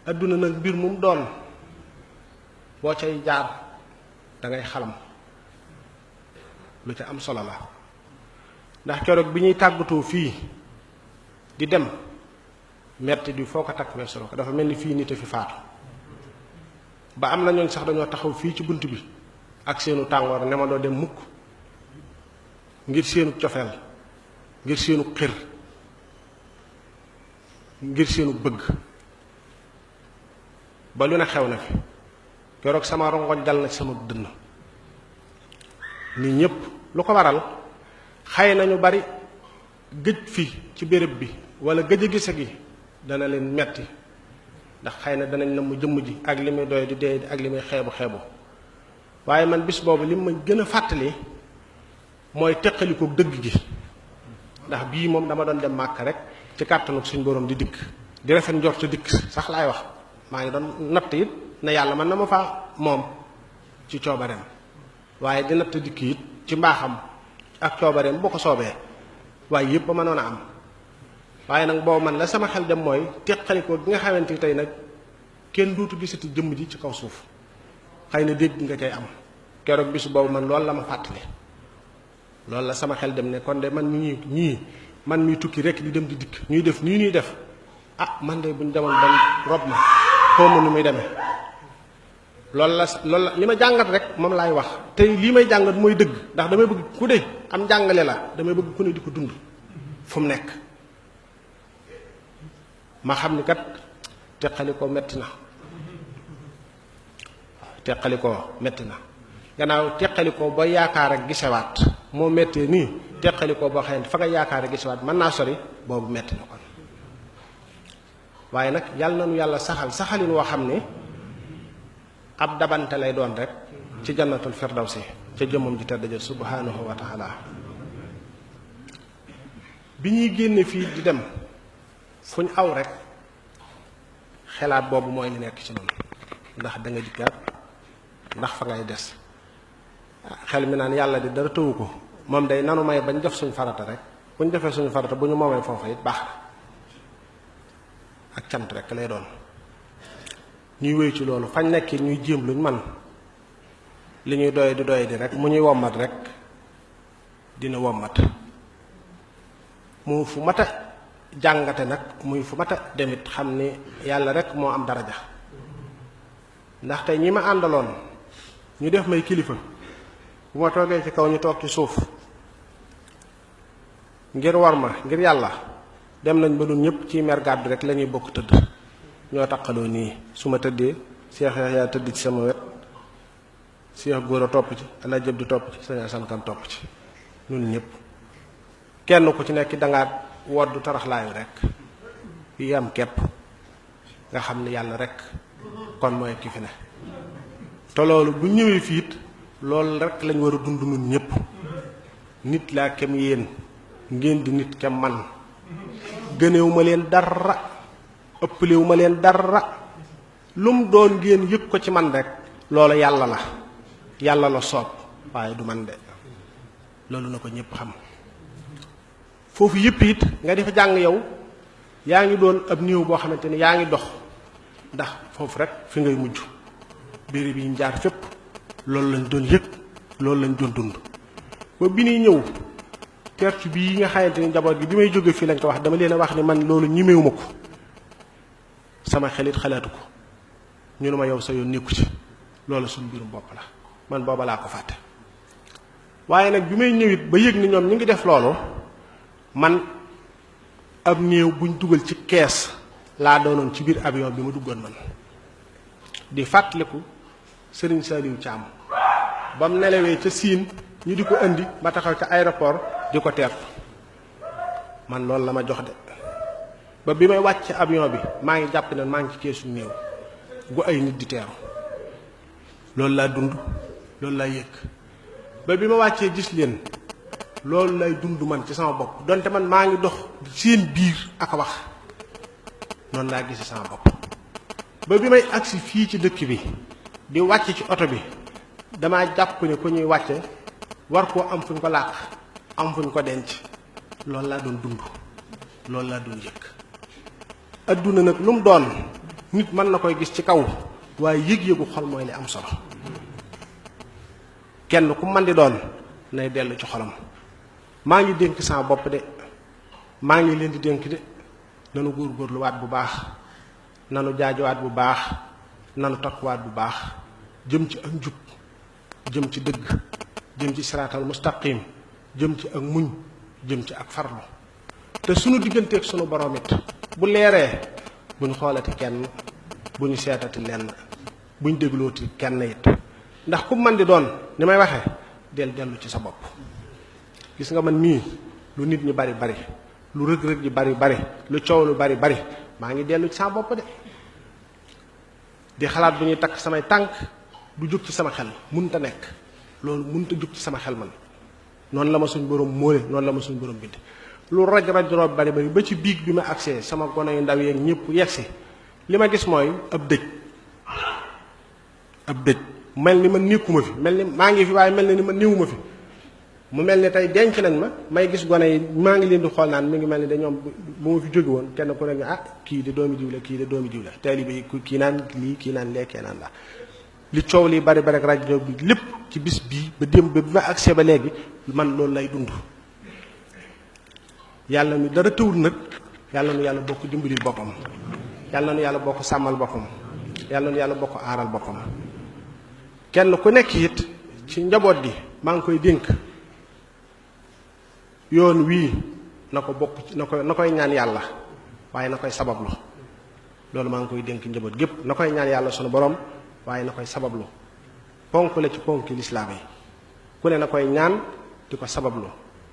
adduna nag mbir mum doon boo cay jaar da ngay xalam lu ca am solo la ndax keroog bi ñuy tàggatoo fii di dem metti di foo ko takk weesu ko dafa mel ni fii nit a fi faatu ba am na ñooñ sax dañoo taxaw fii ci bunt bi ak seenu tàngoor ne ma doo dem mukk ngir seenu cofeel ngir seenu xir ngir seenu bëgg ba lu ne xew na fi keroog sama rongoñ dal na ci sama dënn nit ñépp lu ko waral xëy nañu bari gëj fi ci béréb bi wala gëj a gise gi dana leen metti ndax xëy na danañ na mu jëmm ji ak li muy doy di dee ak li muy xeebu waaye man bis boobu li ma gën a fàttali mooy teqalikoo dëgg gi ndax bii moom dama doon dem màkk rek ci kàttanu suñ borom di dikk di rafet njort dikk sax laay wax maa ngi doon natt it ne yàlla man na ma faa moom ci coobareem waaye di natt dikk it ci mbaaxam ak coobareem boo ko soobee waaye yépp ba mënoon a am waaye nag boobu man la sama xel dem mooy teqalikoo gi nga xamante ni tey nag kenn duutu gisati jëmm ji ci kaw suuf xëy na dégg nga cay am keroog bisu boobu man loolu la ma fàttali loolu la sama xel dem ne kon de man ñii man mi tukki rek di dem di dikk ñuy def nii ñuy def ah man de buñ demoon ban rob ma xaw ma nu muy demee loolu la li ma jàngat rek moom laay wax tey lii may jàngat mooy dëgg ndax damay bëgg ku de am jàngale la damay bëgg ku ne di ko dund fu mu nekk ma xam ni kat teqalikoo metti na teqalikoo metti na gannaaw teqalikoo ba yaakaar ak gisewaat moo mettee nii teqalikoo boo xam ne fa nga yaakaar ak gisewaat mën naa sori boobu metti na kon waaye nag yàlla na nu yàlla saxalin woo xam ne ab dabante lay doon rek ci jannatul firdawsi ca jëmmam ji tedd ja subhanahu wa taala bi ñuy génne fii di dem fu ñu aw rek xelaat boobu mooy li nekk ci noonu ndax da nga dikkaat ndax fa ngay des xel mi naan yàlla di dara tëwu ko moom day nanu may bañ def suñ farata rek bu ñu defee suñu farata bu ñu moomee foofa it baax na ak cant rek lay doon ñuy wéy ci loolu fañ nekk ñuy jéem luñ man li ñuy doy di rek mu ñuy wommat rek dina wommat mu fu mata jàngate nag muy fu mata demit xam ni yàlla rek moo am daraja ndax tey ñi ma àndaloon ñu def may kilifa bu ma toogee ci kaw ñu toog ci suuf ngir war ma ngir yàlla dem nañ ba nun ñëpp ci mer gàddu rek la ñuy bokk tëdd ñoo taqaloo nii su ma tëddee Cheikh yaa tëdd ci sama wet Cheikh góor a topp ci ala jëb di topp ci saña sankan topp ci ñun ñëpp kenn ku ci nekk dangaa woddu taraxlaayu rek yi am képp nga xam ni yàlla rek kon mooy ki fi ne te loolu bu ñëwee fiit loolu rek lañ war a dund nun ñëpp nit laa kem yéen ngeen di nit kem man gëneewu ma leen dara ëppalewu ma leen dara lum doon ngeen yëg ko ci man rek loolu yàlla la soob waaye du man de loolu na ko ñëpp xam foofu yëpp it nga defa jàng yow yaa ngi doon ab néew boo xamante ni yaa ngi dox ndax foofu rek fi ngay mujj béréb yi ñu jaar fépp loolu lañ doon yëg loolu lañ doon dund ba bi ñuy ñëw tertu bii nga xamante ni njaboot gi bi may jóge fii lañ ko wax dama leen a wax ni man loolu ñimewuma ko sama xelit xalaatu ko ñu ne ma yow sa yoon nekku ci loolu suñu mbirum bopp la man booba laa ko fàtte waaye nag bi may ñëwit ba yëg ni ñoom ñi ngi def loolu man ab néew buñ dugal ci kees laa doonoon ci biir avion bi ma duggoon man di fàttaliku Sëriñ Saliou Thiam ba mu nelawee ca Siin ñu di ko indi ma taxaw ca aéroport di ko teertu man loolu la ma jox de ba bi may wàcc avion bi maa ngi jàpp ne maa ngi ci keesu néew gu ay nit di teeru loolu laa dund loolu laa yëg ba bi ma wàccee gis leen loolu lay dund man ci sama bopp donte man maa ngi dox seen biir ak a wax noonu laa gisi sama bopp ba bi may agsi fii ci dëkk bi di wàcc ci oto bi damaa jàpp ne ku ñuy wàcce war koo am fuñ ko làq am fuñ ko denc loolu laa doon dund loolu laa doon yëg adduna nag lu mu doon nit mën na koy gis ci kaw waaye yëg-yëgu xol mooy li am solo. kenn ku man di doon nay dellu ci xolam. maa ngi dénk sama bopp de maa ngi leen di dénk de nanu góorgóorluwaat bu baax, nanu jaajuwaat bu baax, nanu takkuwaat bu baax jëm ci ak njub, jëm ci dëgg, jëm ci siraatal mustaqim, jëm ci ak muñ, jëm ci ak farlu. te sunu digganteeg sunu borom it bu leeree bu ñu xoolati kenn, bu ñu seetati lenn, bu ñu déglooti kenn it. ndax ku man di doon ni may waxee dellu ci sa bopp. gis nga man mii lu nit ñi bari bari, lu rëg-rëg ji bari bari, lu coow lu bari bari, maa ngi dellu ci sama bopp de. di xalaat bu ñuy takk samay tànk du jóg ci sama xel, munta nekk loolu munta jóg ci sama xel man. noonu la ma suñ borom móole, noonu la ma suñ borom bind. lu raj roob bari bari ba ci biig bi ma agsee sama gone yu ndaw yeeg ñëpp yegsi li ma gis mooy ab dëj mel ni man nekkuma fi, mel ni maa ngi fi waaye mel ni man néewuma fi. mu mel ni tey denc nañ ma may gis gone yi maa ngi leen di xool naan mi ngi mel ni dañoom bu ma fi jóge woon kenn ku ne nga kii de doomi diw la, kii de doomi diw la, taalibe yi kii naan lii kii naan lekkee naan la. li coow li bari bari ak rajo bi lépp ci bis bii ba démb ba bi ma agsee ba léegi man loolu lay dund. yàlla mi dara tëwul nag yàlla nu yàlla bokk dimbalil boppam, yàlla nu yàlla bokk sàmmal boppam, yàlla nu yàlla bokk aaral boppam. kenn ku nekk it ci njaboot gi maa ngi koy dénk yoon wii na ko bokk na koy ñaan yàlla waaye na koy sabablu. loolu maa ngi koy dénk njaboot gépp na koy ñaan yàlla sunu borom waaye na koy sabablu. ponk la ci ponki lislaam yi ku ne na koy ñaan di ko sabablu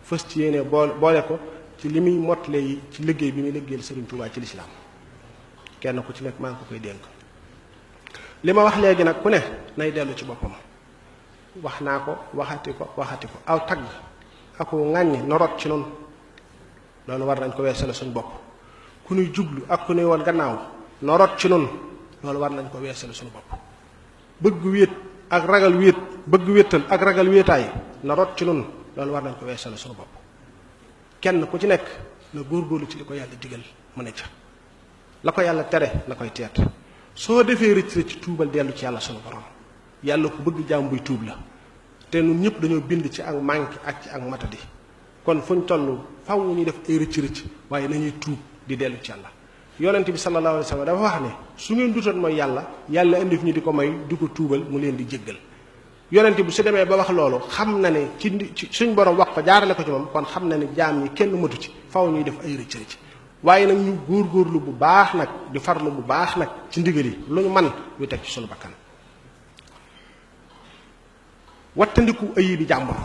fës ci yéene boole ko ci li muy mottale yi ci liggéey bi muy liggéeyal Sëriñ Tuubaa ci lislaam. kenn ku ci nekk maa ngi ko koy dénk. li ma wax léegi nag ku ne nay dellu ci boppam. wax naa ko waxati ko aw tagg aku ŋàññ norot ci noonu loolu war nañ ko weesale suñu bopp. ku nuy jublu ak ku nuy woon gannaaw norot ci noonu loolu war nañ ko weesale suñu bopp. bëgg wéet ak ragal wéet, bëgg wéetal ak ragal wéetaay norot ci noonu loolu war nañ ko weesale suñu bopp. kenn ku ci nekk na góorgóorlu ci li ko yàlla digal mu ne ca, la ko yàlla tere na koy teet. soo defee rëcc tuubal dellu ci yàlla sunu borom. yàlla ku bëgg jaam buy tuub la te ñun ñëpp dañoo bind ci ak manque ak ci ak matadi. kon fuñ toll faw ñu def ay rëcc waaye nañuy tuub di dellu ci yàlla. yonent bi sallallahu alayhi wa sallam dafa wax ne su ngeen dutoon mooy yàlla indi fi ñu di ko may di ko tuubal mu leen di jéggal. yonent bi su demee ba wax loolu xam na ne ci suñ borom wax ko jaarale ko ci moom, kon xam na ne jaam ñi kenn matu ci, faw ñuy def ay rëcc waaye nag ñu góorgóorlu bu baax nag di farlu bu baax nag ci ndigal yi lu ñu man ñu teg ci suñu bakkan. wattandiku ayibi jàmbur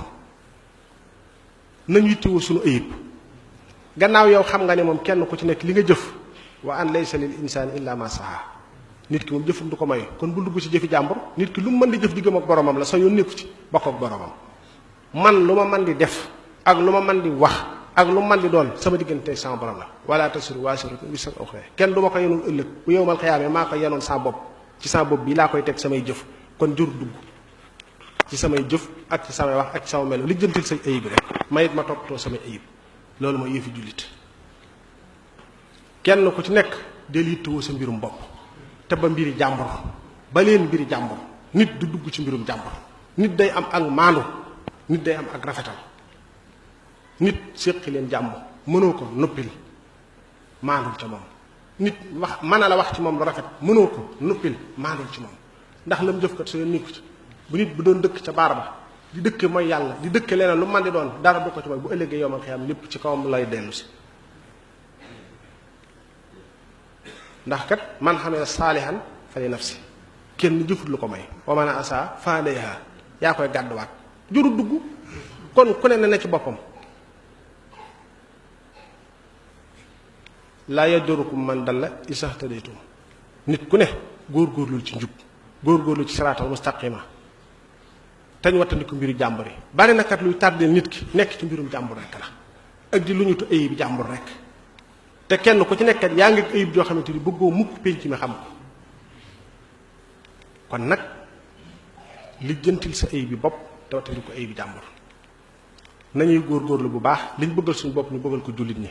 nañu yittewoo suñu ayib. gannaaw yow xam nga ne moom kenn ku ci nekk li nga jëf wa an laysa lil insaani illa ma saha. nit ki moom jëfum du ko may, kon bu dugg ci jëfi jàmbur. nit ki lu mu mën di jëf diggam ak boromam la, sa yoon nekku ci bokk ak boromam. man lu ma mën di def ak lu ma mën di wax ak lu man di doon sama diggante sama borom la. wala tasiru waasiratun wisra uxraa. kenn du ma ko yenoon ëllëg bu yowmal xiyaamee maa ko yenoon sama bopp, ci sama bopp bi laa koy teg samay jëf. kon jur dugg ci samay jëf ak ci samay wax ak ci sama melo lijjantil say ayib rek mayit ma toppatoo samay ayib. loolu mooy yëfi jullit. kenn ku ci nekk del yittewoo sa mbirum bopp te ba mbiri jàmbur, ba leen mbiri jàmbur. nit du dugg ci mbirum jàmbur. nit day am ak maandu, nit day am ak rafetal. nit séqi leen jàmm mënoo ko noppil maandul ca moom. nit wax mën na la wax ci moom lu rafet mënoo ko noppil maandul ci moom. ndax lam jëf kat soo nekku ci. bu nit bu doon dëkk ca baar ba di dëkke mooy yàlla di dëkke leneen lu man di doon dara du ko ci mooy bu ëllëgee yowmal xiyaam lépp ci kawam lay dellu si. ndax kat man xamee saalihan fa li nafsi. kenn jëfut lu ko may wa man asa fa alayha. yaa koy gàdduwaat juru dugg. kon ku ne na ci boppam. laa yadurukum man dalla izaa htadaytum. nit ku ne góorgóorlu ci njub, góorgóorlu ci siraatal mustaqima te ñu wattandiku mbiru jàmbur yi. bari na kat luy tardeel nit ki nekk ci mbirum jàmbur rek la ak di lu ñu tu ayib jàmbur rek. te kenn ku ci nekkat yaa ngi ayib joo xamante ni bëggoo mukk pénc mi xam ko. kon nag lijjantil sa ayib bi bopp te wattandiku ayib jàmbur. nañuy góorgóorlu bu baax liñ bëggal suñu bopp ñu bëggal ko jullit ñi.